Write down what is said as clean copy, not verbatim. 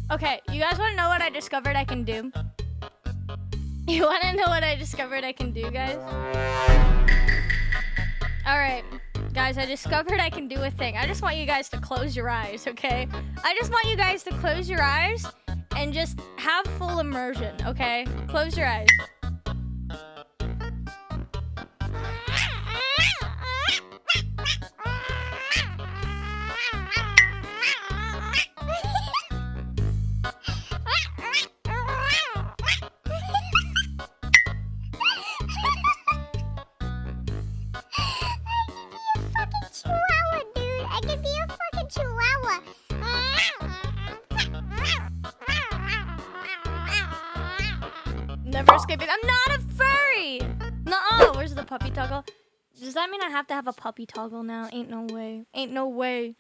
Okay, you guys want to know what I discovered I can do? You want to know what I discovered I can do, guys? Alright, guys, I discovered I can do a thing. I just want you guys to close your eyes, okay? I just want you guys to close your eyes and just have full immersion, okay? Close your eyes. Chihuahua, dude. I could be a fucking Chihuahua. Never escaping. I'm not a furry! Nuh-uh. Where's the puppy toggle? Does that mean I have to have a puppy toggle now? Ain't no way. Ain't no way.